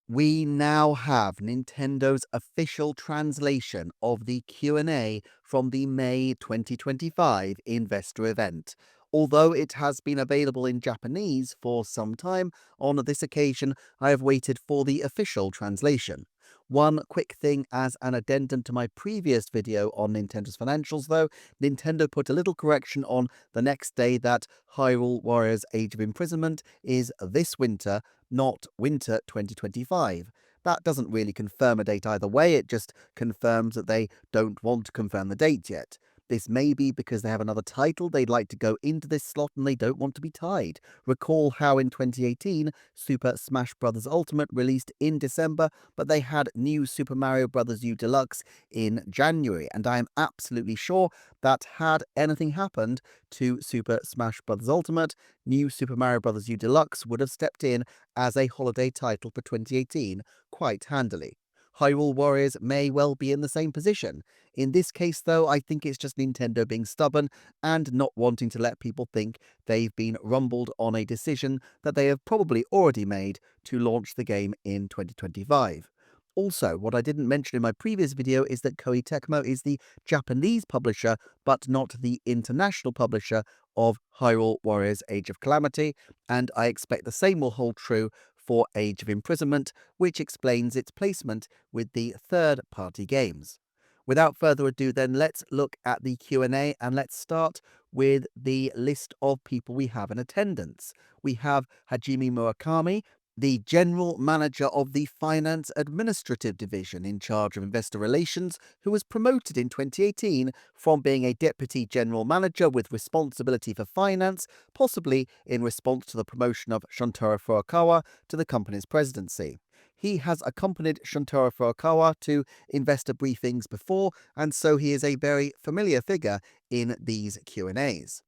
We now have Nintendo's official translation of the Q&A from the May 2025 investor event. Although it has been available in Japanese for some time, on this occasion I have waited for the official translation. One quick thing as an addendum to my previous video on Nintendo's financials though, Nintendo put a little correction on the next day that Hyrule Warriors Age of Imprisonment is this winter, not winter 2025. That doesn't really confirm a date either way, it just confirms that they don't want to confirm the date yet. This may be because they have another title they'd like to go into this slot and they don't want to be tied. Recall how in 2018, Super Smash Bros. Ultimate released in December, but they had New Super Mario Bros. U Deluxe in January, and I am absolutely sure that had anything happened to Super Smash Bros. Ultimate, New Super Mario Bros. U Deluxe would have stepped in as a holiday title for 2018 quite handily. Hyrule Warriors may well be in the same position. In this case, though, I think it's just Nintendo being stubborn and not wanting to let people think they've been rumbled on a decision that they have probably already made to launch the game in 2025. Also, what I didn't mention in my previous video is that Koei Tecmo is the Japanese publisher, but not the international publisher of Hyrule Warriors Age of Calamity, and I expect the same will hold true for Age of Imprisonment, which explains its placement with the third-party games. Without further ado then, let's look at the Q&A and let's start with the list of people we have in attendance. We have Hajime Murakami, the General Manager of the Finance Administrative Division in charge of Investor Relations, who was promoted in 2018 from being a Deputy General Manager with responsibility for finance, possibly in response to the promotion of Shuntaro Furukawa to the company's presidency. He has accompanied Shuntaro Furukawa to investor briefings before, and so he is a very familiar figure in these Q&As.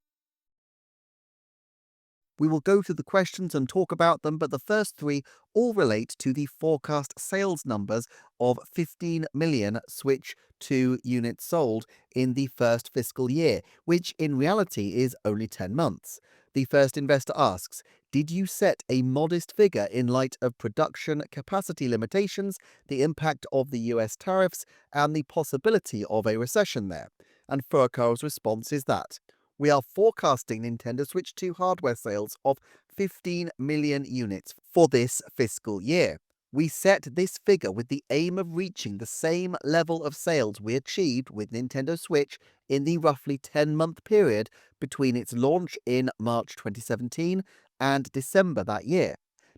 We will go through the questions and talk about them, but the first three all relate to the forecast sales numbers of 15 million Switch 2 units sold in the first fiscal year, which in reality is only 10 months. The first investor asks, did you set a modest figure in light of production capacity limitations, the impact of the US tariffs, and the possibility of a recession there? And Furukawa's response is that we are forecasting Nintendo Switch 2 hardware sales of 15 million units for this fiscal year. We set this figure with the aim of reaching the same level of sales we achieved with Nintendo Switch in the roughly 10-month period between its launch in March 2017 and December that year.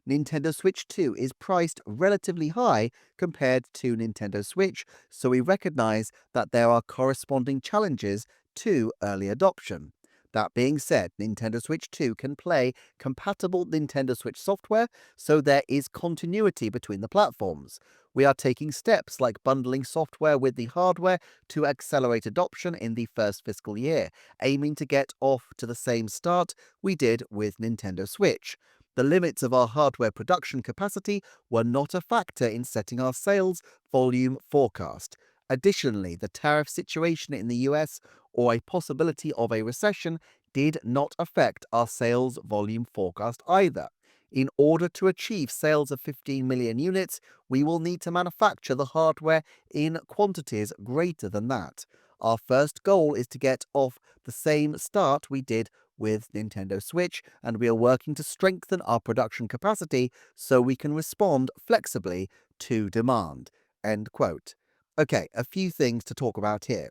Nintendo Switch 2 is priced relatively high compared to Nintendo Switch, so we recognize that there are corresponding challenges to early adoption. That being said, Nintendo Switch 2 can play compatible Nintendo Switch software, so there is continuity between the platforms. We are taking steps like bundling software with the hardware to accelerate adoption in the first fiscal year, aiming to get off to the same start we did with Nintendo Switch. The limits of our hardware production capacity were not a factor in setting our sales volume forecast. Additionally, the tariff situation in the US or a possibility of a recession did not affect our sales volume forecast either. In order to achieve sales of 15 million units, we will need to manufacture the hardware in quantities greater than that. Our first goal is to get off the same start we did with Nintendo Switch, and we are working to strengthen our production capacity so we can respond flexibly to demand. End quote. Okay, a few things to talk about here.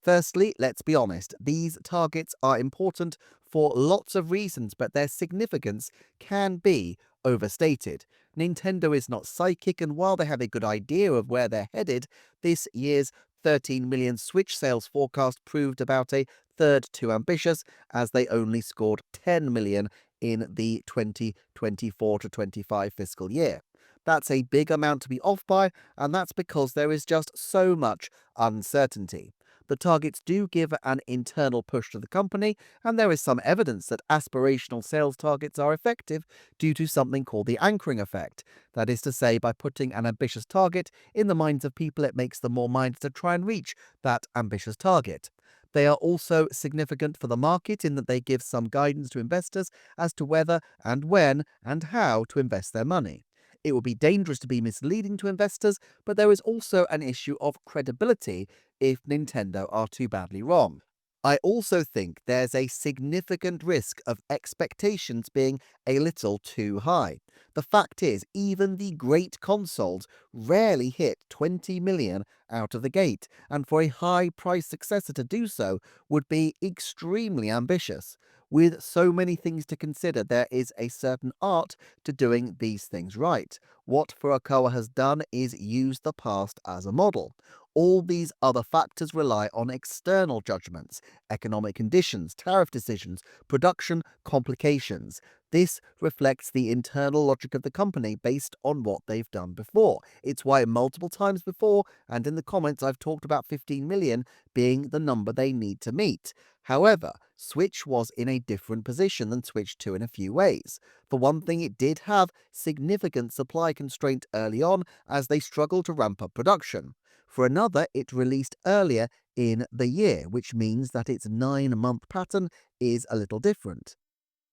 Firstly, let's be honest, these targets are important for lots of reasons, but their significance can be overstated. Nintendo is not psychic, and while they have a good idea of where they're headed, this year's 13 million Switch sales forecast proved about a third too ambitious, as they only scored 10 million in the 2024 to 25 fiscal year. That's a big amount to be off by, and that's because there is just so much uncertainty. The targets do give an internal push to the company, and there is some evidence that aspirational sales targets are effective due to something called the anchoring effect. That is to say, by putting an ambitious target in the minds of people, it makes them more minded to try and reach that ambitious target. They are also significant for the market in that they give some guidance to investors as to whether and when and how to invest their money. It would be dangerous to be misleading to investors, but there is also an issue of credibility if Nintendo are too badly wrong. I also think there's a significant risk of expectations being a little too high. The fact is, even the great consoles rarely hit 20 million out of the gate, and for a high price successor to do so would be extremely ambitious. With so many things to consider, there is a certain art to doing these things right. What Furukawa has done is use the past as a model. All these other factors rely on external judgments, economic conditions, tariff decisions, production complications. This reflects the internal logic of the company based on what they've done before. It's why multiple times before, and in the comments, I've talked about 15 million being the number they need to meet. However, Switch was in a different position than Switch 2 in a few ways. For one thing, it did have significant supply constraint early on as they struggled to ramp up production. For another, it released earlier in the year, which means that its 9-month pattern is a little different.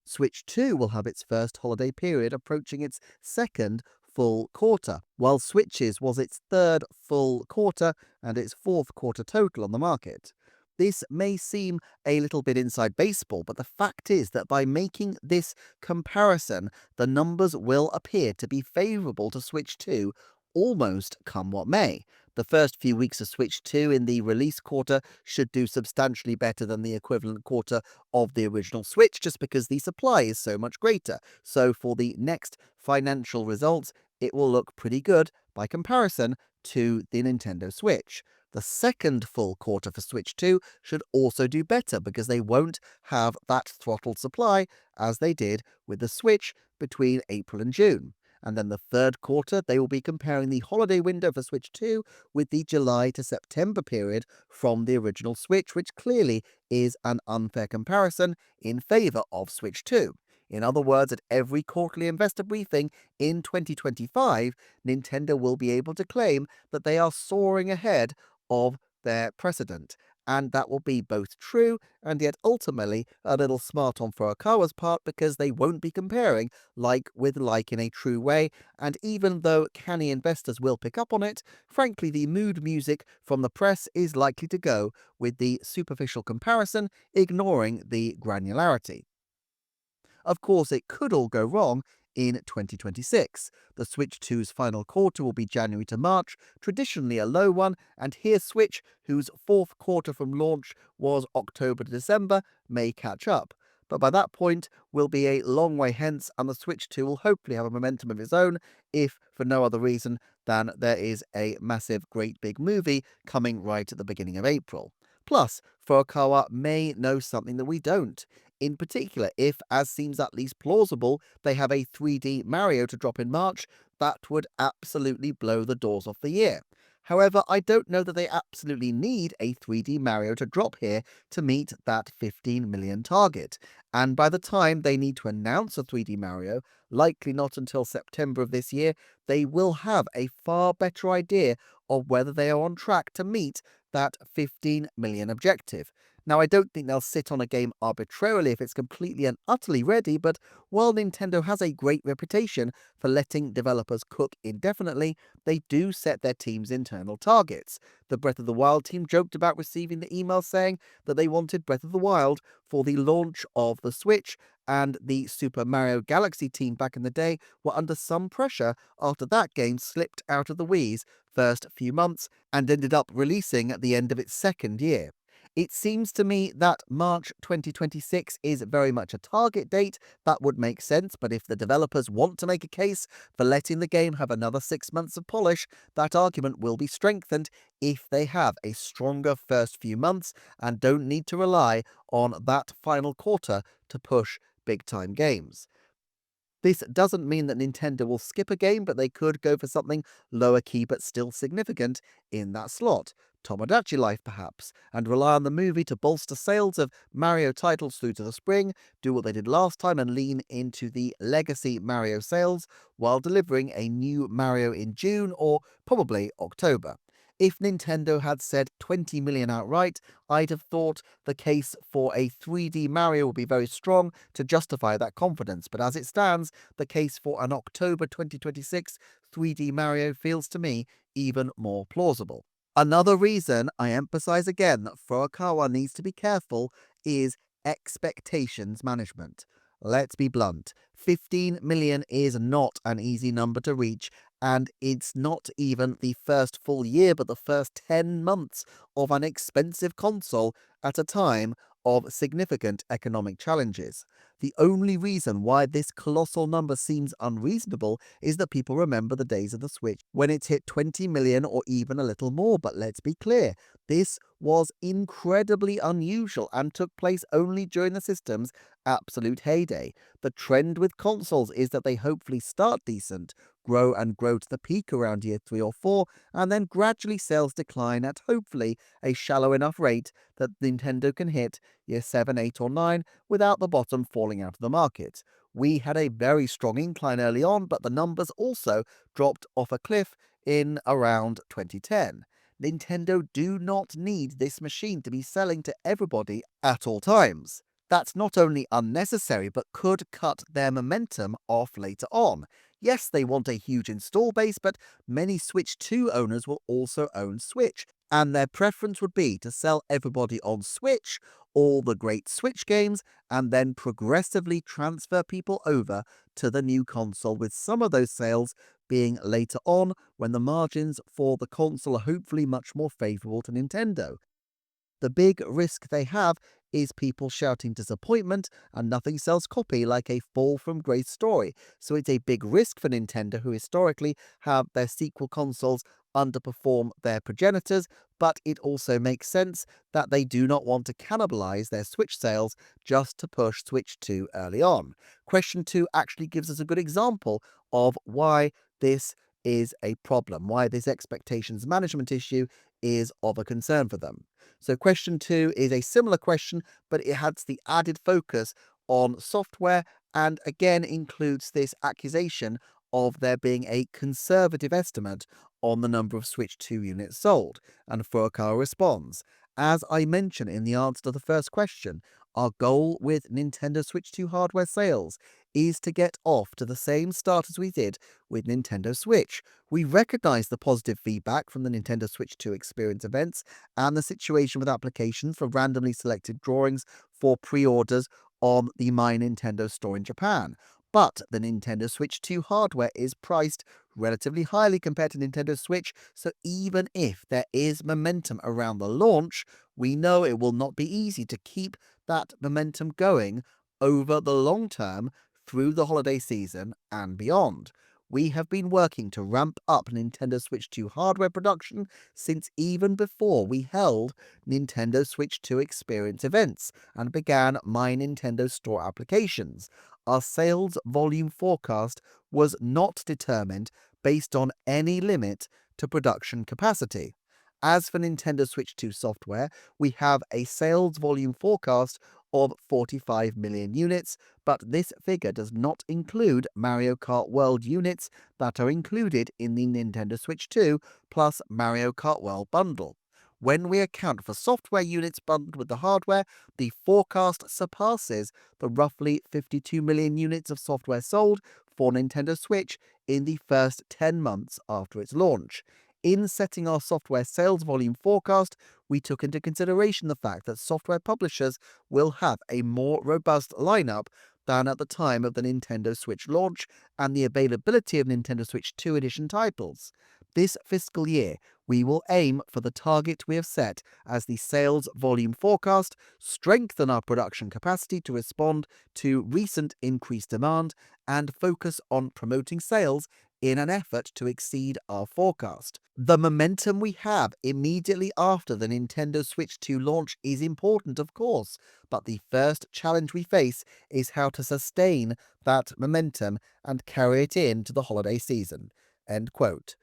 Switch 2 will have its first holiday period approaching its second full quarter, while Switch's was its third full quarter and its fourth quarter total on the market. This may seem a little bit inside baseball, but the fact is that by making this comparison, the numbers will appear to be favorable to Switch 2 almost come what may. The first few weeks of Switch 2 in the release quarter should do substantially better than the equivalent quarter of the original Switch, just because the supply is so much greater. So for the next financial results, it will look pretty good by comparison to the Nintendo Switch. The second full quarter for Switch 2 should also do better because they won't have that throttled supply as they did with the Switch between April and June. And then the third quarter, they will be comparing the holiday window for Switch 2 with the July to September period from the original Switch, which clearly is an unfair comparison in favor of Switch 2. In other words, at every quarterly investor briefing in 2025, Nintendo will be able to claim that they are soaring ahead of their precedent. And that will be both true and yet ultimately a little smart on Furukawa's part because they won't be comparing like with like in a true way. And even though canny investors will pick up on it, frankly, the mood music from the press is likely to go with the superficial comparison, ignoring the granularity. Of course, it could all go wrong in 2026. The Switch 2's final quarter will be January to March, traditionally a low one, and here Switch, whose fourth quarter from launch was October to December, may catch up. But by that point, will be a long way hence, and the Switch 2 will hopefully have a momentum of its own, if for no other reason than there is a massive, great big movie coming right at the beginning of April. Plus, Furukawa may know something that we don't. In particular, if, as seems at least plausible, they have a 3D Mario to drop in March, that would absolutely blow the doors off the year. However, I don't know that they absolutely need a 3D Mario to drop here to meet that 15 million target. And by the time they need to announce a 3D Mario, likely not until September of this year, they will have a far better idea of whether they are on track to meet that 15 million objective. Now, I don't think they'll sit on a game arbitrarily if it's completely and utterly ready, but while Nintendo has a great reputation for letting developers cook indefinitely, they do set their team's internal targets. The Breath of the Wild team joked about receiving the email saying that they wanted Breath of the Wild for the launch of the Switch, and the Super Mario Galaxy team back in the day were under some pressure after that game slipped out of the Wii's first few months and ended up releasing at the end of its second year. It seems to me that March 2026 is very much a target date. That would make sense, but if the developers want to make a case for letting the game have another 6 months of polish, that argument will be strengthened if they have a stronger first few months and don't need to rely on that final quarter to push big-time games. This doesn't mean that Nintendo will skip a game, but they could go for something lower key but still significant in that slot. Tomodachi Life, perhaps, and rely on the movie to bolster sales of Mario titles through to the spring, do what they did last time and lean into the legacy Mario sales while delivering a new Mario in June or probably October. If Nintendo had said 20 million outright, I'd have thought the case for a 3D Mario would be very strong to justify that confidence, but as it stands, the case for an October 2026 3D Mario feels to me even more plausible. Another reason I emphasize again that Furukawa needs to be careful is expectations management. Let's be blunt, 15 million is not an easy number to reach, and it's not even the first full year, but the first 10 months of an expensive console at a time of significant economic challenges. The only reason why this colossal number seems unreasonable is that people remember the days of the Switch when it hit 20 million or even a little more. But let's be clear, this was incredibly unusual and took place only during the system's absolute heyday. The trend with consoles is that they hopefully start decent, grow and grow to the peak around year 3 or 4, and then gradually sales decline at hopefully a shallow enough rate that Nintendo can hit year 7, 8, or 9 without the bottom falling out of the market. We had a very strong incline early on, but the numbers also dropped off a cliff in around 2010. Nintendo do not need this machine to be selling to everybody at all times. That's not only unnecessary, but could cut their momentum off later on. Yes, they want a huge install base, but many Switch 2 owners will also own Switch, and their preference would be to sell everybody on Switch all the great Switch games and then progressively transfer people over to the new console, with some of those sales being later on when the margins for the console are hopefully much more favorable to Nintendo. The big risk they have is people shouting disappointment, and nothing sells copy like a fall from grace story. So it's a big risk for Nintendo, who historically have their sequel consoles underperform their progenitors, but it also makes sense that they do not want to cannibalize their Switch sales just to push Switch 2 early on. Question 2 actually gives us a good example of why this is a problem, why this expectations management issue is of a concern for them. So question 2 is a similar question, but it has the added focus on software and again includes this accusation of there being a conservative estimate on the number of Switch 2 units sold. And Furukawa responds, as I mentioned in the answer to the first question, our goal with Nintendo Switch 2 hardware sales is to get off to the same start as we did with Nintendo Switch. We recognize the positive feedback from the Nintendo Switch 2 experience events and the situation with applications for randomly selected drawings for pre-orders on the My Nintendo store in Japan. But the Nintendo Switch 2 hardware is priced relatively highly compared to Nintendo Switch, so even if there is momentum around the launch, we know it will not be easy to keep that momentum going over the long term through the holiday season and beyond. We have been working to ramp up Nintendo Switch 2 hardware production since even before we held Nintendo Switch 2 experience events and began My Nintendo Store applications. Our sales volume forecast was not determined based on any limit to production capacity. As for Nintendo Switch 2 software, we have a sales volume forecast of 45 million units, but this figure does not include Mario Kart World units that are included in the Nintendo Switch 2 plus Mario Kart World bundle. When we account for software units bundled with the hardware, the forecast surpasses the roughly 52 million units of software sold for Nintendo Switch in the first 10 months after its launch. In setting our software sales volume forecast, we took into consideration the fact that software publishers will have a more robust lineup than at the time of the Nintendo Switch launch and the availability of Nintendo Switch 2 edition titles. This fiscal year, we will aim for the target we have set as the sales volume forecast, strengthen our production capacity to respond to recent increased demand, and focus on promoting sales in an effort to exceed our forecast. The momentum we have immediately after the Nintendo Switch 2 launch is important, of course, but the first challenge we face is how to sustain that momentum and carry it into the holiday season. End quote.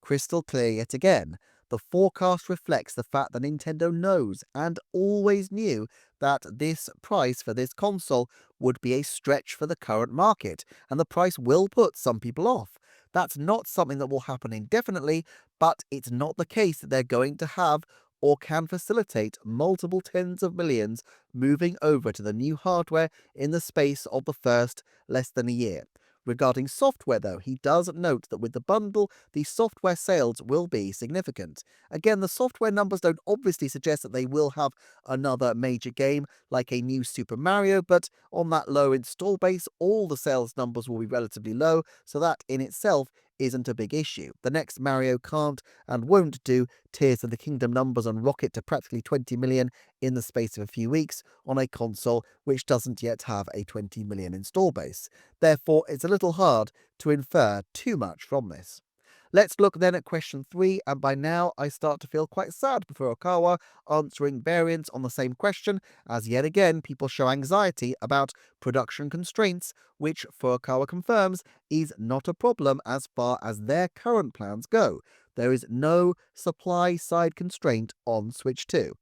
Crystal clear yet again. The forecast reflects the fact that Nintendo knows and always knew that this price for this console would be a stretch for the current market, and the price will put some people off. That's not something that will happen indefinitely, but it's not the case that they're going to have or can facilitate multiple tens of millions moving over to the new hardware in the space of the first less than a year. Regarding software, though, he does note that with the bundle, the software sales will be significant. Again, the software numbers don't obviously suggest that they will have another major game like a new Super Mario, but on that low install base, all the sales numbers will be relatively low, so that in itself isn't a big issue. The next Mario can't and won't do Tears of the Kingdom numbers and rocket to practically 20 million in the space of a few weeks on a console which doesn't yet have a 20 million install base. Therefore, it's a little hard to infer too much from this. Let's look then at question 3, and by now I start to feel quite sad for Furukawa answering variants on the same question, as yet again people show anxiety about production constraints, which Furukawa confirms is not a problem as far as their current plans go. There is no supply side constraint on Switch 2.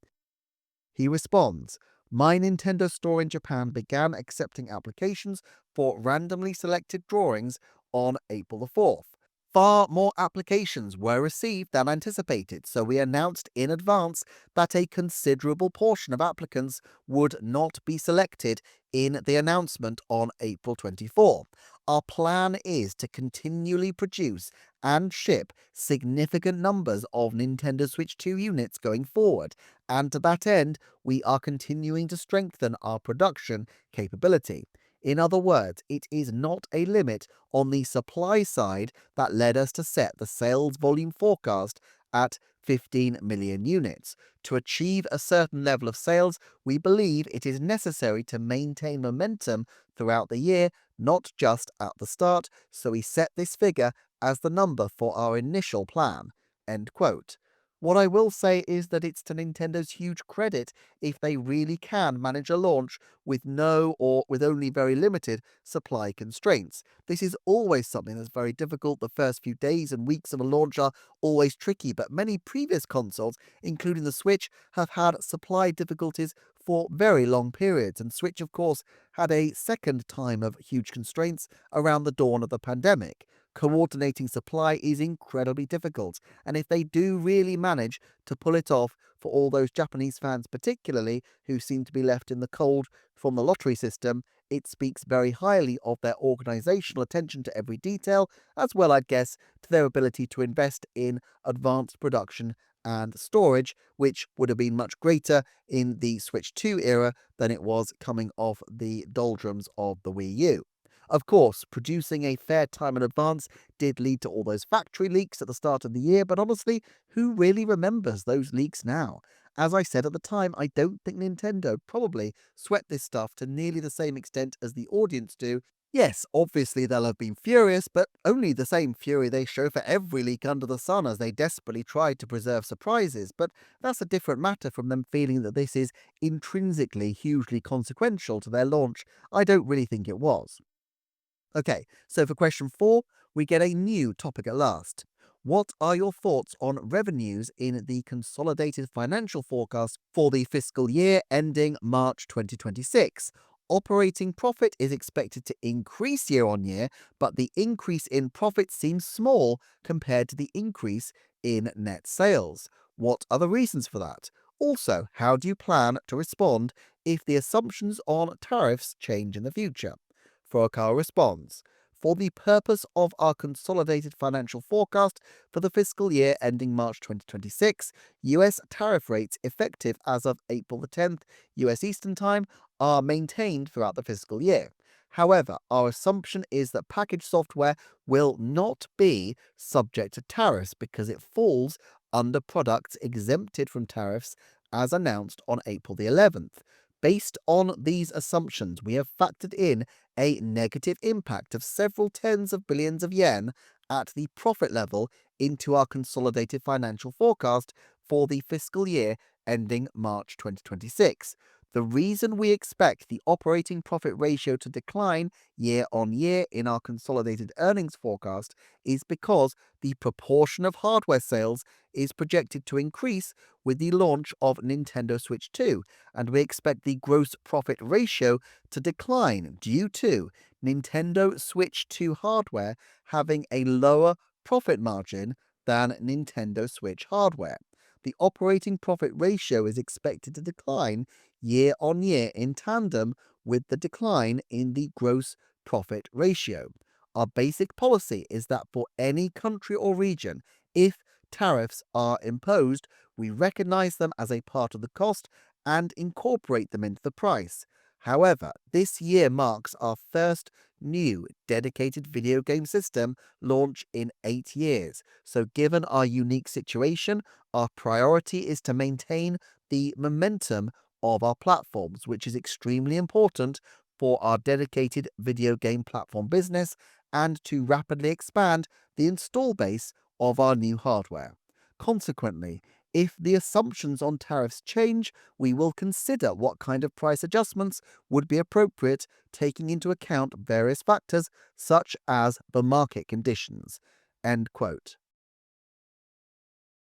He responds, "My Nintendo store in Japan began accepting applications for randomly selected drawings on April the 4th. Far more applications were received than anticipated, so we announced in advance that a considerable portion of applicants would not be selected in the announcement on April 24. Our plan is to continually produce and ship significant numbers of Nintendo Switch 2 units going forward, and to that end, we are continuing to strengthen our production capability. In other words, it is not a limit on the supply side that led us to set the sales volume forecast at 15 million units. To achieve a certain level of sales, we believe it is necessary to maintain momentum throughout the year, not just at the start, so we set this figure as the number for our initial plan." End quote. What I will say is that it's to Nintendo's huge credit if they really can manage a launch with no or with only very limited supply constraints. This is always something that's very difficult. The first few days and weeks of a launch are always tricky, but many previous consoles, including the Switch, have had supply difficulties for very long periods, and Switch, of course, had a second time of huge constraints around the dawn of the pandemic. Coordinating supply is incredibly difficult, and if they do really manage to pull it off for all those Japanese fans particularly who seem to be left in the cold from the lottery system, it speaks very highly of their organizational attention to every detail, as well, I'd guess, to their ability to invest in advanced production and storage, which would have been much greater in the Switch 2 era than it was coming off the doldrums of the Wii U. Of course, producing a fair time in advance did lead to all those factory leaks at the start of the year, but honestly, who really remembers those leaks now? As I said at the time, I don't think Nintendo probably sweat this stuff to nearly the same extent as the audience do. Yes, obviously they'll have been furious, but only the same fury they show for every leak under the sun as they desperately try to preserve surprises, but that's a different matter from them feeling that this is intrinsically hugely consequential to their launch. I don't really think it was. Okay, so for question 4, we get a new topic at last. What are your thoughts on revenues in the consolidated financial forecast for the fiscal year ending March 2026? Operating profit is expected to increase year on year, but the increase in profit seems small compared to the increase in net sales. What are the reasons for that? Also, how do you plan to respond if the assumptions on tariffs change in the future? Furukawa responds, "For the purpose of our consolidated financial forecast for the fiscal year ending March 2026, US tariff rates effective as of April the 10th, US Eastern Time, are maintained throughout the fiscal year. However, our assumption is that packaged software will not be subject to tariffs because it falls under products exempted from tariffs as announced on April the 11th. Based on these assumptions, we have factored in a negative impact of several tens of billions of yen at the profit level into our consolidated financial forecast for the fiscal year ending March 2026. The reason we expect the operating profit ratio to decline year on year in our consolidated earnings forecast is because the proportion of hardware sales is projected to increase with the launch of Nintendo Switch 2, and we expect the gross profit ratio to decline due to Nintendo Switch 2 hardware having a lower profit margin than Nintendo Switch hardware. The operating profit ratio is expected to decline year on year in tandem with the decline in the gross profit ratio. Our basic policy is that for any country or region, if tariffs are imposed, we recognize them as a part of the cost and incorporate them into the price. However, this year marks our first new dedicated video game system launch in 8 years. So, given our unique situation, our priority is to maintain the momentum of our platforms, which is extremely important for our dedicated video game platform business and to rapidly expand the install base of our new hardware. Consequently, if the assumptions on tariffs change, we will consider what kind of price adjustments would be appropriate, taking into account various factors such as the market conditions. End quote.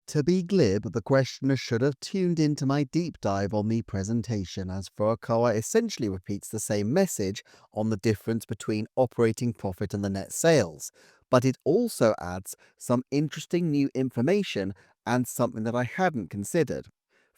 To be glib, the questioner should have tuned into my deep dive on the presentation, as Furukawa essentially repeats the same message on the difference between operating profit and the net sales, but it also adds some interesting new information and something that I hadn't considered.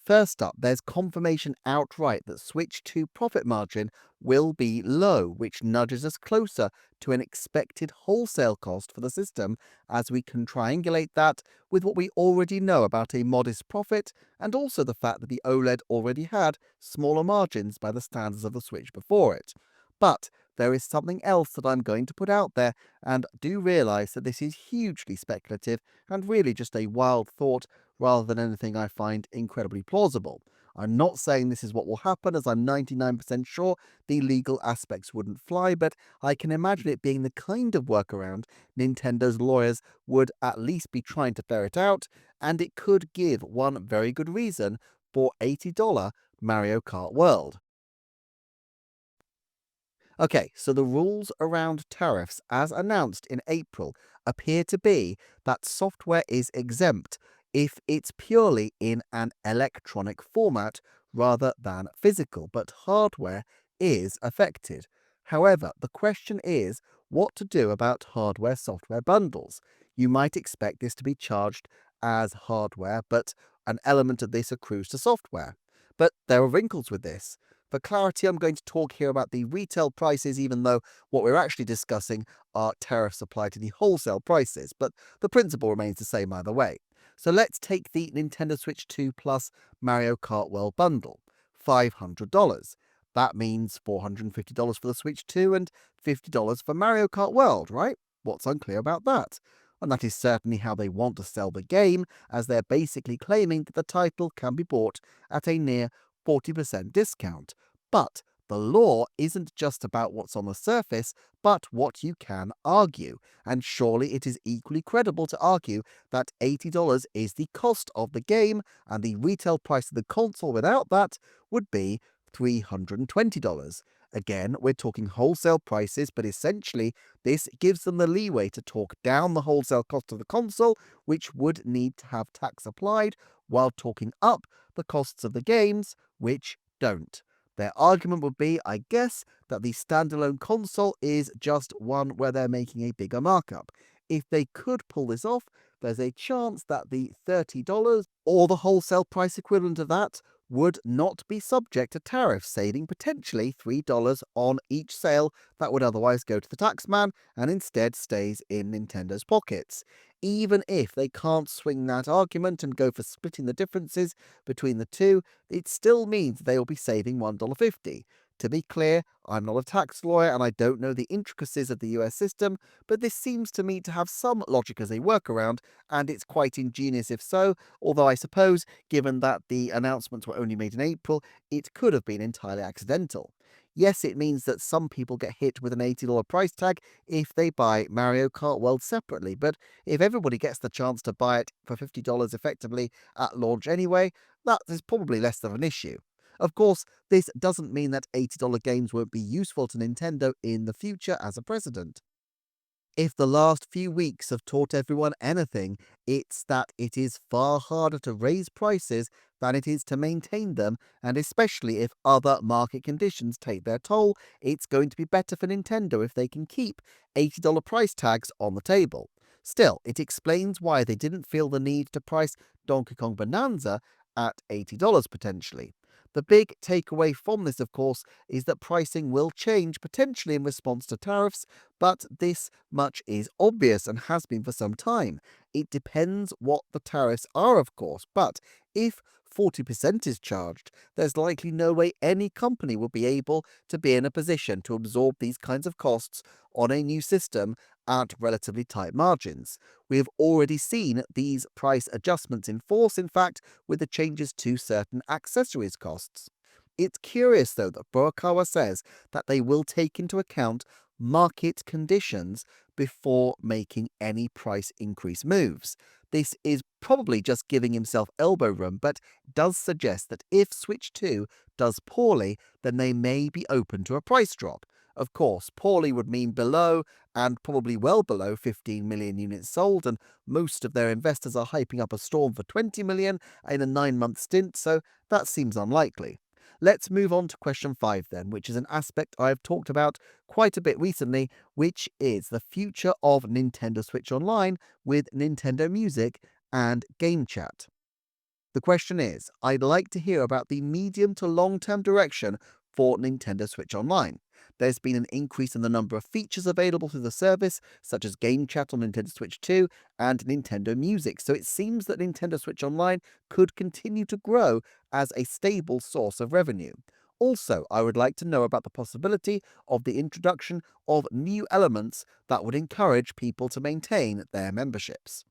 First up, there's confirmation outright that Switch 2 profit margin will be low, which nudges us closer to an expected wholesale cost for the system, as we can triangulate that with what we already know about a modest profit and also the fact that the OLED already had smaller margins by the standards of the Switch before it. But there is something else that I'm going to put out there, and do realize that this is hugely speculative and really just a wild thought rather than anything I find incredibly plausible. I'm not saying this is what will happen, as I'm 99% sure the legal aspects wouldn't fly, but I can imagine it being the kind of workaround Nintendo's lawyers would at least be trying to ferret out, and it could give one very good reason for $80 Mario Kart World. Okay, so the rules around tariffs, as announced in April, appear to be that software is exempt if it's purely in an electronic format rather than physical, but hardware is affected. However, the question is what to do about hardware software bundles. You might expect this to be charged as hardware, but an element of this accrues to software. But there are wrinkles with this. For clarity, I'm going to talk here about the retail prices, even though what we're actually discussing are tariffs applied to the wholesale prices, but the principle remains the same either way. So let's take the Nintendo Switch 2 Plus Mario Kart World bundle, $500. That means $450 for the Switch 2 and $50 for Mario Kart World, right? What's unclear about that? And that is certainly how they want to sell the game, as they're basically claiming that the title can be bought at a near 40% discount. But the law isn't just about what's on the surface, but what you can argue. And surely it is equally credible to argue that $80 is the cost of the game, and the retail price of the console without that would be $320. Again, we're talking wholesale prices, but essentially this gives them the leeway to talk down the wholesale cost of the console, which would need to have tax applied, while talking up the costs of the games, which don't. Their argument would be, I guess, that the standalone console is just one where they're making a bigger markup. If they could pull this off, there's a chance that the $30 or the wholesale price equivalent of that would not be subject to tariffs, saving potentially $3 on each sale that would otherwise go to the taxman and instead stays in Nintendo's pockets. Even if they can't swing that argument and go for splitting the differences between the two, it still means they will be saving $1.50. To be clear, I'm not a tax lawyer and I don't know the intricacies of the US system, but this seems to me to have some logic as a workaround, and it's quite ingenious if so, although I suppose, given that the announcements were only made in April, it could have been entirely accidental. Yes, it means that some people get hit with an $80 price tag if they buy Mario Kart World separately, but if everybody gets the chance to buy it for $50 effectively at launch anyway, that is probably less of an issue. Of course, this doesn't mean that $80 games won't be useful to Nintendo in the future as a precedent. If the last few weeks have taught everyone anything, it's that it is far harder to raise prices than it is to maintain them, and especially if other market conditions take their toll, it's going to be better for Nintendo if they can keep $80 price tags on the table. Still, it explains why they didn't feel the need to price Donkey Kong Bonanza at $80 potentially. The big takeaway from this, of course, is that pricing will change potentially in response to tariffs, but this much is obvious and has been for some time. It depends what the tariffs are, of course, but if 40% is charged, there's likely no way any company will be able to be in a position to absorb these kinds of costs on a new system at relatively tight margins. We have already seen these price adjustments in force, in fact, with the changes to certain accessories costs. It's curious, though, that Furukawa says that they will take into account market conditions before making any price increase moves. This is probably just giving himself elbow room, but does suggest that if Switch 2 does poorly, then they may be open to a price drop. Of course, poorly would mean below and probably well below 15 million units sold, and most of their investors are hyping up a storm for 20 million in a 9-month stint, so that seems unlikely. Let's move on to question 5 then, which is an aspect I've talked about quite a bit recently, which is the future of Nintendo Switch Online with Nintendo Music and Game Chat. The question is, I'd like to hear about the medium to long-term direction for Nintendo Switch Online. There's been an increase in the number of features available through the service, such as Game Chat on Nintendo Switch 2 and Nintendo Music, so it seems that Nintendo Switch Online could continue to grow as a stable source of revenue. Also, I would like to know about the possibility of the introduction of new elements that would encourage people to maintain their memberships.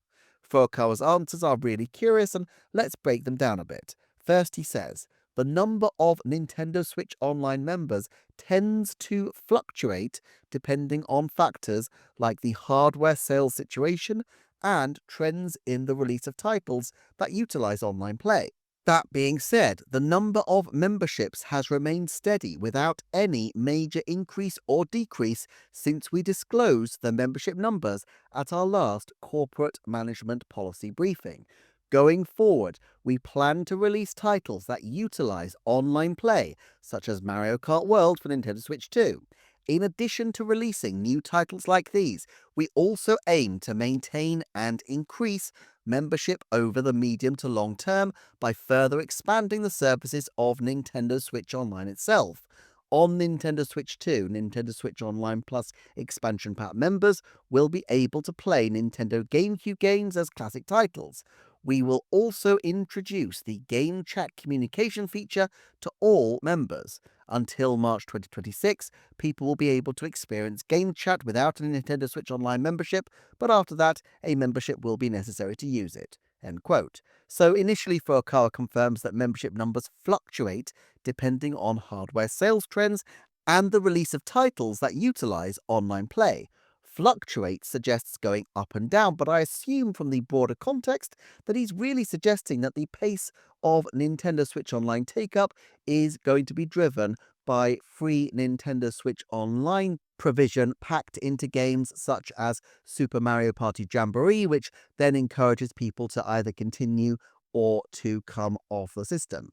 Furukawa's answers are really curious, and let's break them down a bit. First, he says, the number of Nintendo Switch Online members tends to fluctuate depending on factors like the hardware sales situation and trends in the release of titles that utilize online play. That being said, the number of memberships has remained steady without any major increase or decrease since we disclosed the membership numbers at our last corporate management policy briefing. Going forward, we plan to release titles that utilize online play, such as Mario Kart World for Nintendo Switch 2. In addition to releasing new titles like these, we also aim to maintain and increase membership over the medium to long term by further expanding the services of Nintendo Switch Online itself. On Nintendo Switch 2, Nintendo Switch Online Plus expansion pack members will be able to play Nintendo GameCube games as classic titles. We will also introduce the Game Chat communication feature to all members. Until March 2026, people will be able to experience Game Chat without a Nintendo Switch Online membership, but after that, a membership will be necessary to use it. End quote. So initially, Furukawa confirms that membership numbers fluctuate depending on hardware sales trends and the release of titles that utilize online play. Fluctuate suggests going up and down, but I assume from the broader context that he's really suggesting that the pace of Nintendo Switch Online take-up is going to be driven by free Nintendo Switch Online provision packed into games such as Super Mario Party Jamboree, which then encourages people to either continue or to come off the system.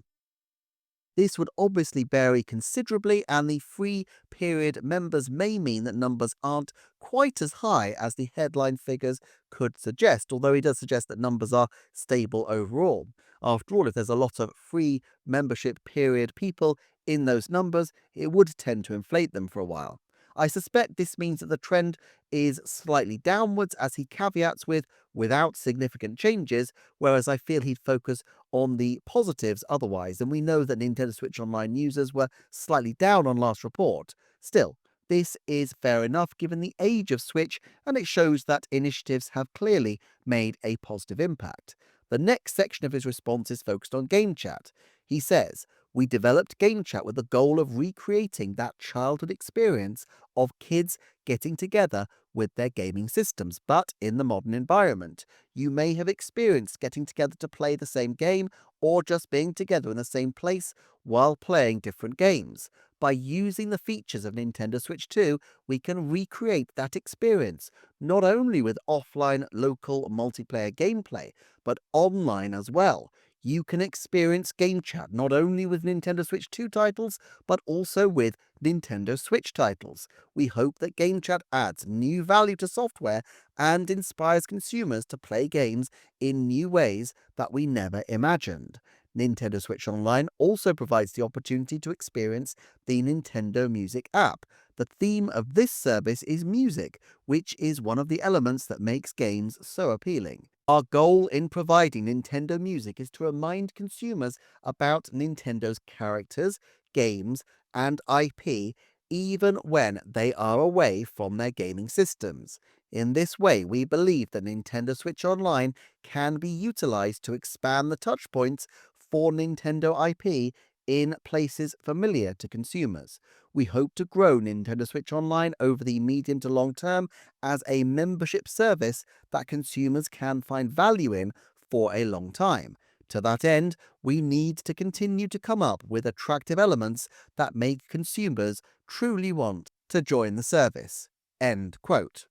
This would obviously vary considerably, and the free period members may mean that numbers aren't quite as high as the headline figures could suggest, although he does suggest that numbers are stable overall. After all, if there's a lot of free membership period people in those numbers, it would tend to inflate them for a while. I suspect this means that the trend is slightly downwards, as he caveats with without significant changes, whereas I feel he'd focus on the positives otherwise, and we know that Nintendo Switch Online users were slightly down on last report. Still, this is fair enough given the age of Switch, and it shows that initiatives have clearly made a positive impact. The next section of his response is focused on Game Chat. He says, we developed Game Chat with the goal of recreating that childhood experience of kids getting together with their gaming systems, but in the modern environment. You may have experienced getting together to play the same game or just being together in the same place while playing different games. By using the features of Nintendo Switch 2, we can recreate that experience, not only with offline local multiplayer gameplay, but online as well. you can experience game chat not only with Nintendo Switch 2 titles, but also with Nintendo Switch titles. We hope that game chat adds new value to software and inspires consumers to play games in new ways that we never imagined. Nintendo Switch Online also provides the opportunity to experience the Nintendo Music app. The theme of this service is music, which is one of the elements that makes games so appealing. Our goal in providing Nintendo Music is to remind consumers about Nintendo's characters, games, and IP even when they are away from their gaming systems. In this way, we believe that Nintendo Switch Online can be utilized to expand the touchpoints for Nintendo IP in places familiar to consumers. We hope to grow Nintendo Switch Online over the medium to long term as a membership service that consumers can find value in for a long time. To that end, we need to continue to come up with attractive elements that make consumers truly want to join the service. End quote.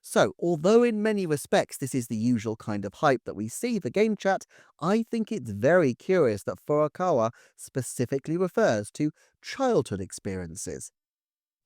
So, although in many respects this is the usual kind of hype that we see for game chat, I think it's very curious that Furukawa specifically refers to childhood experiences.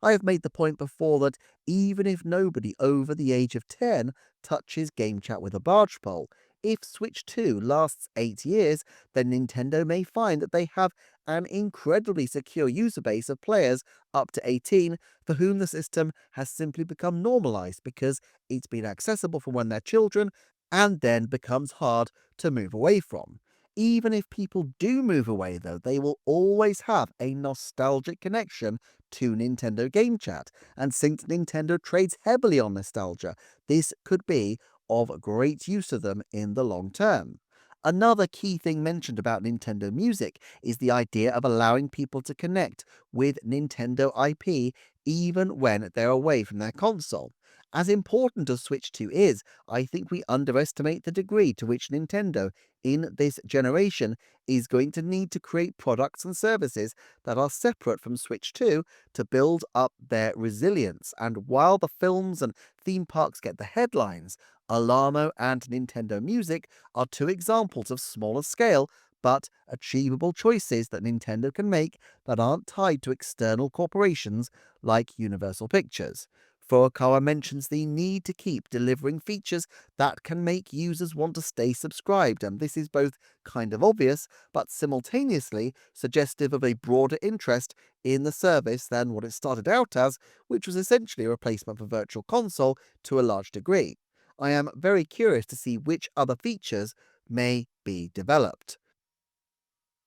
I have made the point before that even if nobody over the age of 10 touches Game Chat with a barge pole, if Switch 2 lasts 8 years, then Nintendo may find that they have an incredibly secure user base of players up to 18 for whom the system has simply become normalized because it's been accessible from when they're children and then becomes hard to move away from. Even if people do move away, though, they will always have a nostalgic connection to Nintendo Game Chat, and since Nintendo trades heavily on nostalgia, this could be of great use to them in the long term. Another key thing mentioned about Nintendo Music is the idea of allowing people to connect with Nintendo IP even when they're away from their console. As important as Switch 2 is, I think we underestimate the degree to which Nintendo, in this generation, is going to need to create products and services that are separate from Switch 2 to build up their resilience. And while the films and theme parks get the headlines, Alamo and Nintendo Music are two examples of smaller scale but achievable choices that Nintendo can make that aren't tied to external corporations like Universal Pictures. Furukawa mentions the need to keep delivering features that can make users want to stay subscribed, and this is both kind of obvious but simultaneously suggestive of a broader interest in the service than what it started out as, which was essentially a replacement for Virtual Console to a large degree. I am very curious to see which other features may be developed.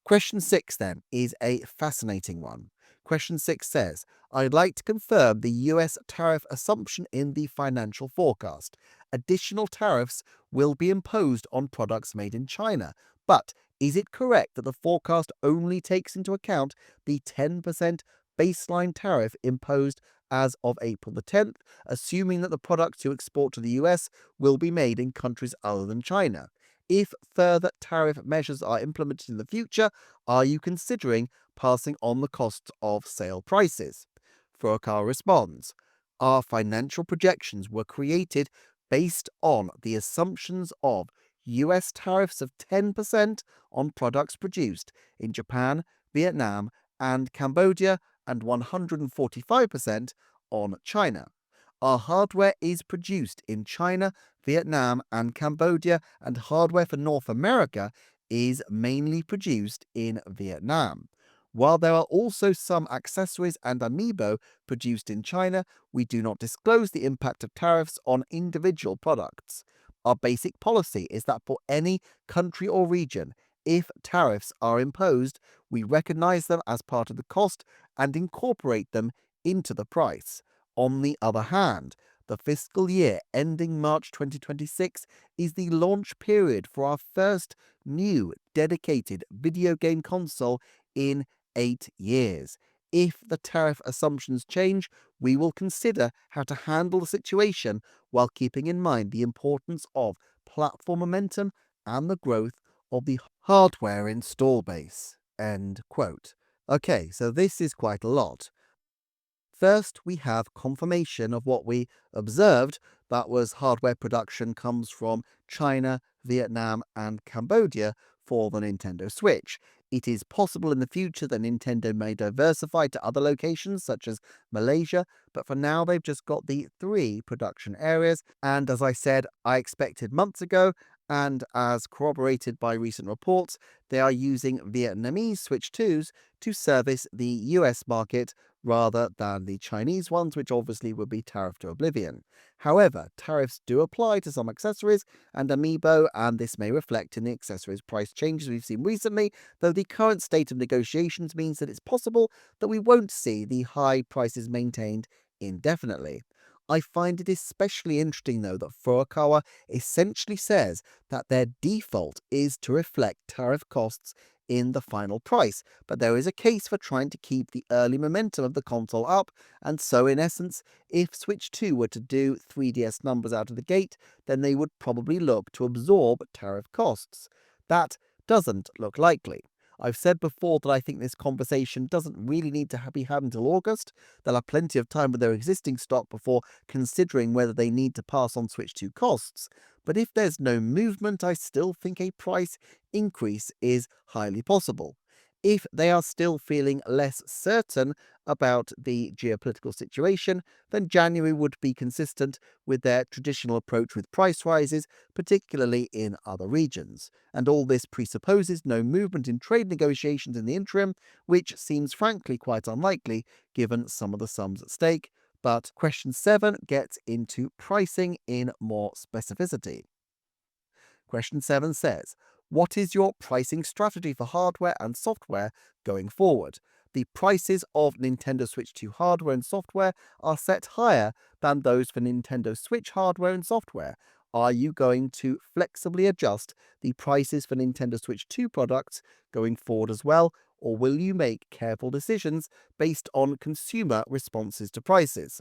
Question 6 then is a fascinating one. Question 6 says, I'd like to confirm the US tariff assumption in the financial forecast. Additional tariffs will be imposed on products made in China, but is it correct that the forecast only takes into account the 10% baseline tariff imposed as of April the 10th, assuming that the products you export to the US will be made in countries other than China? If further tariff measures are implemented in the future, are you considering passing on the costs of sale prices? Furukawa responds, our financial projections were created based on the assumptions of US tariffs of 10% on products produced in Japan, Vietnam, and Cambodia, and 145% on China. Our hardware is produced in China, Vietnam, and Cambodia, and hardware for North America is mainly produced in Vietnam. While there are also some accessories and amiibo produced in China, we do not disclose the impact of tariffs on individual products. Our basic policy is that for any country or region, if tariffs are imposed, we recognize them as part of the cost and incorporate them into the price. On the other hand, the fiscal year ending March 2026 is the launch period for our first new dedicated video game console in 8 years. If the tariff assumptions change, we will consider how to handle the situation while keeping in mind the importance of platform momentum and the growth of the hardware install base. End quote. Okay, so this is quite a lot. First, we have confirmation of what we observed, that was hardware production comes from China, Vietnam, and Cambodia for the Nintendo Switch. It is possible in the future that Nintendo may diversify to other locations such as Malaysia, but for now they've just got the 3 production areas, and as I said, I expected months ago, and as corroborated by recent reports, they are using Vietnamese Switch 2s to service the US market rather than the Chinese ones, which obviously would be tariffed to oblivion. However, tariffs do apply to some accessories and amiibo, and this may reflect in the accessories price changes we've seen recently, though the current state of negotiations means that it's possible that we won't see the high prices maintained indefinitely. I find it especially interesting, though, that Furukawa essentially says that their default is to reflect tariff costs in the final price, but there is a case for trying to keep the early momentum of the console up, and so in essence, if Switch 2 were to do 3DS numbers out of the gate, then they would probably look to absorb tariff costs. That doesn't look likely. I've said before that I think this conversation doesn't really need to be had until August. They'll have plenty of time with their existing stock before considering whether they need to pass on Switch 2 costs. But if there's no movement, I still think a price increase is highly possible. If they are still feeling less certain about the geopolitical situation, then January would be consistent with their traditional approach with price rises, particularly in other regions. And all this presupposes no movement in trade negotiations in the interim, which seems frankly quite unlikely given some of the sums at stake. But question 7 gets into pricing in more specificity. Question 7 says, what is your pricing strategy for hardware and software going forward? The prices of Nintendo Switch 2 hardware and software are set higher than those for Nintendo Switch hardware and software. Are you going to flexibly adjust the prices for Nintendo Switch 2 products going forward as well, or will you make careful decisions based on consumer responses to prices?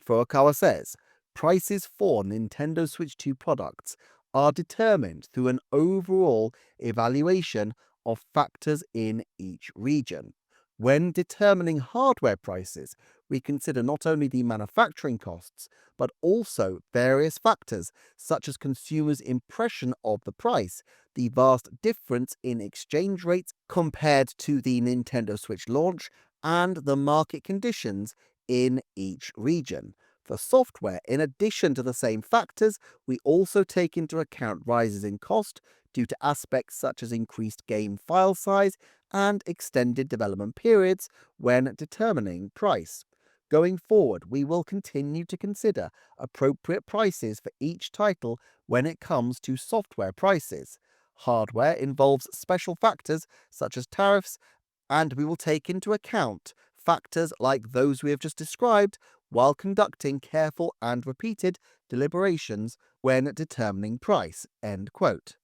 Furukawa says, prices for Nintendo Switch 2 products are determined through an overall evaluation of factors in each region. When determining hardware prices, we consider not only the manufacturing costs, but also various factors such as consumers' impression of the price, the vast difference in exchange rates compared to the Nintendo Switch launch, and the market conditions in each region. For software, in addition to the same factors, we also take into account rises in cost due to aspects such as increased game file size and extended development periods when determining price. Going forward, we will continue to consider appropriate prices for each title when it comes to software prices. Hardware involves special factors such as tariffs, and we will take into account factors like those we have just described while conducting careful and repeated deliberations when determining price. End quote.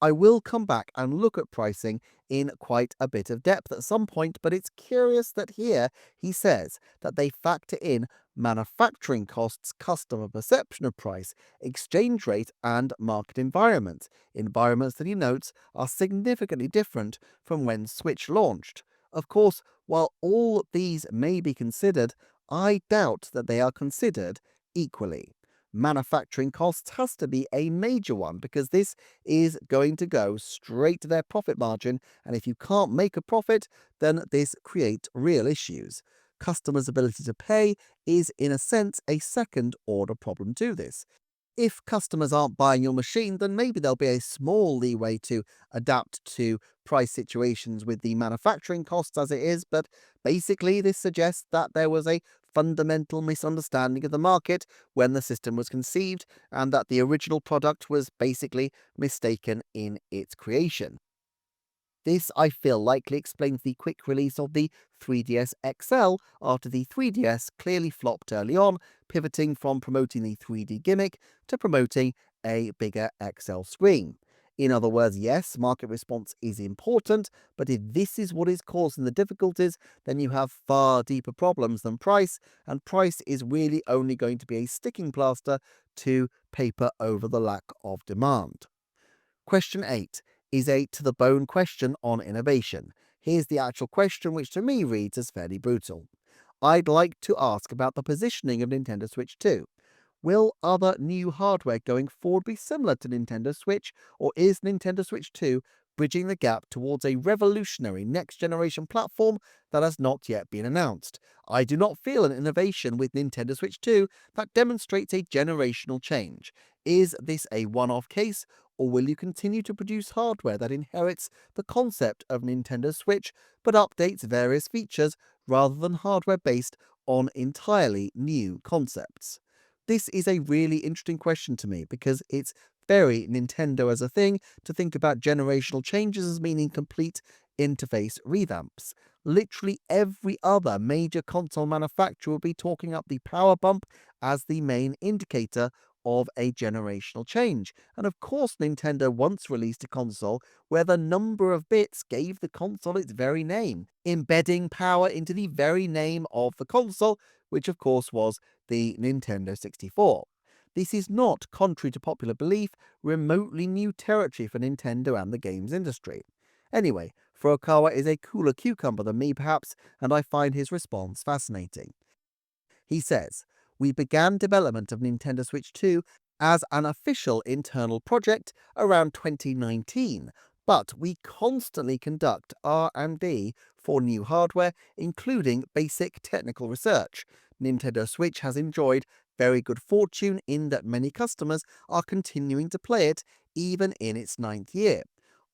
I will come back and look at pricing in quite a bit of depth at some point, but it's curious that here he says that they factor in manufacturing costs, customer perception of price, exchange rate, and market environment. Environments that he notes are significantly different from when Switch launched. Of course, while all these may be considered, I doubt that they are considered equally. Manufacturing costs has to be a major one because this is going to go straight to their profit margin, and if you can't make a profit, then this creates real issues. Customers' ability to pay is, in a sense, a second order problem to this. If customers aren't buying your machine, then maybe there'll be a small leeway to adapt to price situations with the manufacturing costs as it is, but basically this suggests that there was a fundamental misunderstanding of the market when the system was conceived, and that the original product was basically mistaken in its creation. This, I feel, likely explains the quick release of the 3DS XL after the 3DS clearly flopped early on, pivoting from promoting the 3D gimmick to promoting a bigger XL screen. In other words, yes, market response is important, but if this is what is causing the difficulties, then you have far deeper problems than price, and price is really only going to be a sticking plaster to paper over the lack of demand. Question 8 is a to-the-bone question on innovation. Here's the actual question, which to me reads as fairly brutal. I'd like to ask about the positioning of Nintendo Switch 2. Will other new hardware going forward be similar to Nintendo Switch, or is Nintendo Switch 2 bridging the gap towards a revolutionary next-generation platform that has not yet been announced. I do not feel an innovation with Nintendo Switch 2 that demonstrates a generational change. Is this a one-off case, or will you continue to produce hardware that inherits the concept of Nintendo Switch but updates various features rather than hardware based on entirely new concepts? This is a really interesting question to me because it's very Nintendo as a thing to think about generational changes as meaning complete interface revamps. Literally every other major console manufacturer will be talking up the power bump as the main indicator of a generational change. And of course, Nintendo once released a console where the number of bits gave the console its very name, embedding power into the very name of the console, which of course was the Nintendo 64. This is not, contrary to popular belief, remotely new territory for Nintendo and the games industry. Anyway, Furukawa is a cooler cucumber than me perhaps, and I find his response fascinating. He says, "We began development of Nintendo Switch 2 as an official internal project around 2019, but we constantly conduct R&D for new hardware, including basic technical research. Nintendo Switch has enjoyed very good fortune in that many customers are continuing to play it even in its ninth year.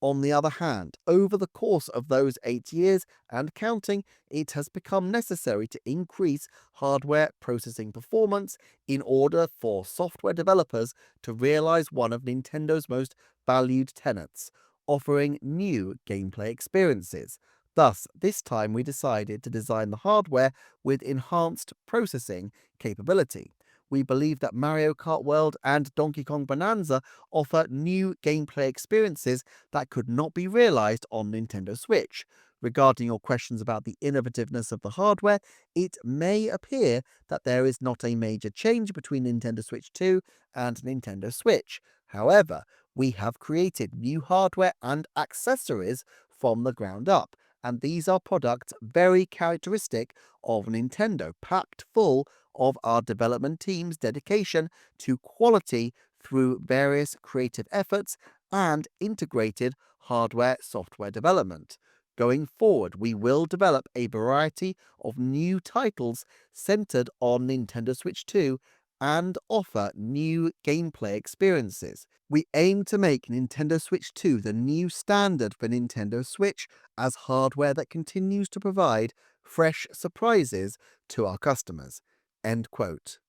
On the other hand, over the course of those 8 years and counting, it has become necessary to increase hardware processing performance in order for software developers to realize one of Nintendo's most valued tenets, offering new gameplay experiences. Thus, this time we decided to design the hardware with enhanced processing capability. We believe that Mario Kart World and Donkey Kong Bonanza offer new gameplay experiences that could not be realized on Nintendo Switch. Regarding your questions about the innovativeness of the hardware, it may appear that there is not a major change between Nintendo Switch 2 and Nintendo Switch. However, we have created new hardware and accessories from the ground up, and these are products very characteristic of Nintendo, packed full of our development team's dedication to quality through various creative efforts and integrated hardware-software development. Going forward, we will develop a variety of new titles centered on Nintendo Switch 2 and offer new gameplay experiences. We aim to make Nintendo Switch 2 the new standard for Nintendo Switch as hardware that continues to provide fresh surprises to our customers." End quote.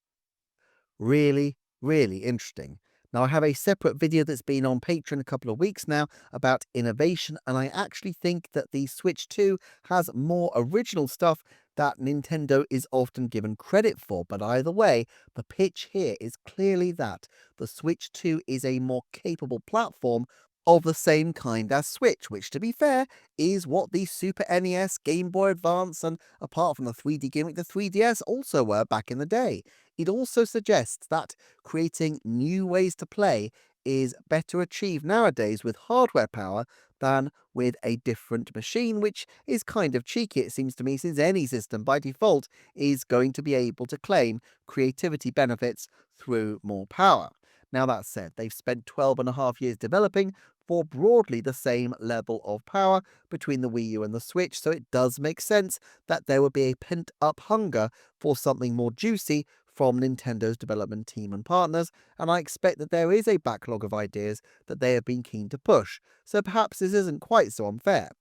Really, really interesting. Now, I have a separate video that's been on Patreon a couple of weeks now about innovation, and I actually think that the Switch 2 has more original stuff that Nintendo is often given credit for. But either way, the pitch here is clearly that the Switch 2 is a more capable platform of the same kind as Switch, which, to be fair, is what the Super NES, Game Boy Advance, and apart from the 3D gimmick, the 3DS also were back in the day. It also suggests that creating new ways to play is better achieved nowadays with hardware power than with a different machine, which is kind of cheeky, it seems to me, since any system by default is going to be able to claim creativity benefits through more power. Now, that said, they've spent 12.5 years developing for broadly the same level of power between the Wii U and the Switch, so it does make sense that there would be a pent-up hunger for something more juicy from Nintendo's development team and partners, and I expect that there is a backlog of ideas that they have been keen to push, so perhaps this isn't quite so unfair.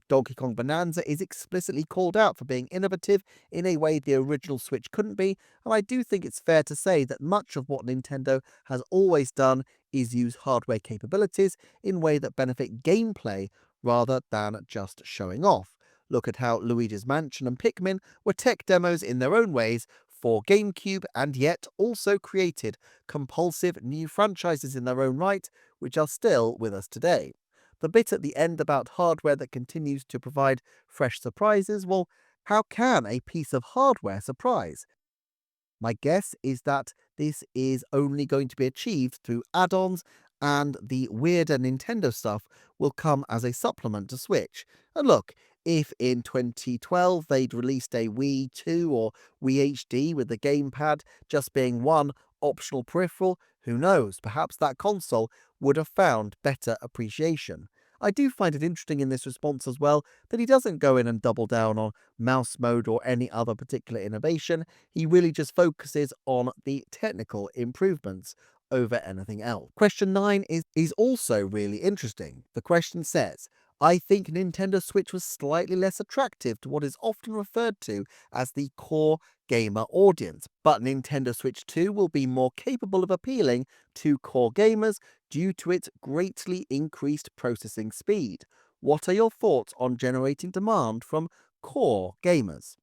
Donkey Kong Bonanza is explicitly called out for being innovative in a way the original Switch couldn't be, and I do think it's fair to say that much of what Nintendo has always done is use hardware capabilities in a way that benefit gameplay rather than just showing off. Look at how Luigi's Mansion and Pikmin were tech demos in their own ways for GameCube and yet also created compulsive new franchises in their own right, which are still with us today. The bit at the end about hardware that continues to provide fresh surprises, well, how can a piece of hardware surprise? My guess is that this is only going to be achieved through add-ons, and the weirder Nintendo stuff will come as a supplement to Switch. And look, if in 2012 they'd released a Wii 2 or Wii HD with the gamepad just being one optional peripheral, who knows, perhaps that console would have found better appreciation. I do find it interesting in this response as well that he doesn't go in and double down on mouse mode or any other particular innovation. He really just focuses on the technical improvements over anything else. Question 9 is also really interesting. The question says, I think Nintendo Switch was slightly less attractive to what is often referred to as the core gamer audience, but Nintendo Switch 2 will be more capable of appealing to core gamers due to its greatly increased processing speed. What are your thoughts on generating demand from core gamers?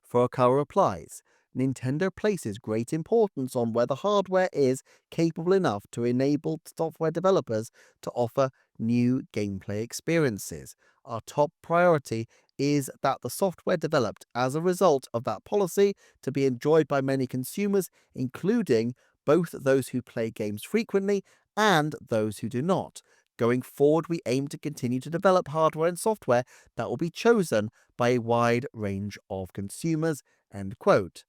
Furukawa replies, Nintendo places great importance on whether hardware is capable enough to enable software developers to offer new gameplay experiences. Our top priority is that the software developed as a result of that policy to be enjoyed by many consumers, including both those who play games frequently and those who do not. Going forward, we aim to continue to develop hardware and software that will be chosen by a wide range of consumers. End quote.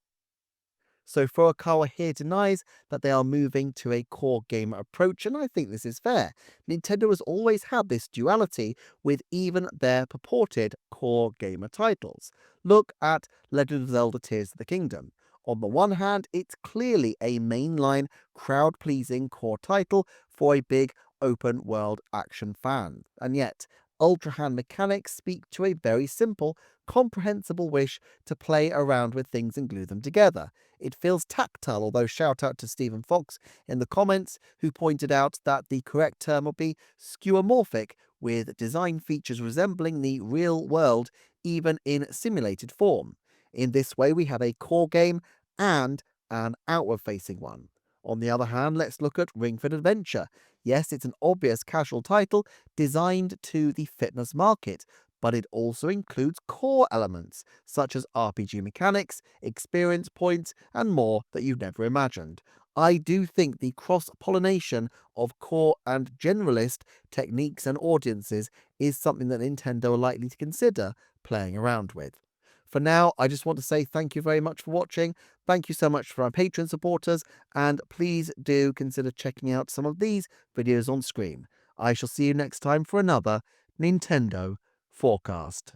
So Furukawa here denies that they are moving to a core gamer approach, and I think this is fair. Nintendo has always had this duality with even their purported core gamer titles. Look at Legend of Zelda Tears of the Kingdom. On the one hand, it's clearly a mainline, crowd-pleasing core title for a big open-world action fan, and yet Ultra Hand mechanics speak to a very simple, comprehensible wish to play around with things and glue them together. It feels tactile, although shout out to Stephen Fox in the comments, who pointed out that the correct term would be skeuomorphic, with design features resembling the real world even in simulated form. In this way, we have a core game and an outward-facing one. On the other hand, let's look at Ring Fit Adventure. Yes, it's an obvious casual title designed to the fitness market, but it also includes core elements such as RPG mechanics, experience points, and more that you've never imagined. I do think the cross-pollination of core and generalist techniques and audiences is something that Nintendo are likely to consider playing around with. For now, I just want to say thank you very much for watching. Thank you so much for our Patreon supporters, and please do consider checking out some of these videos on screen. I shall see you next time for another Nintendo Forecast.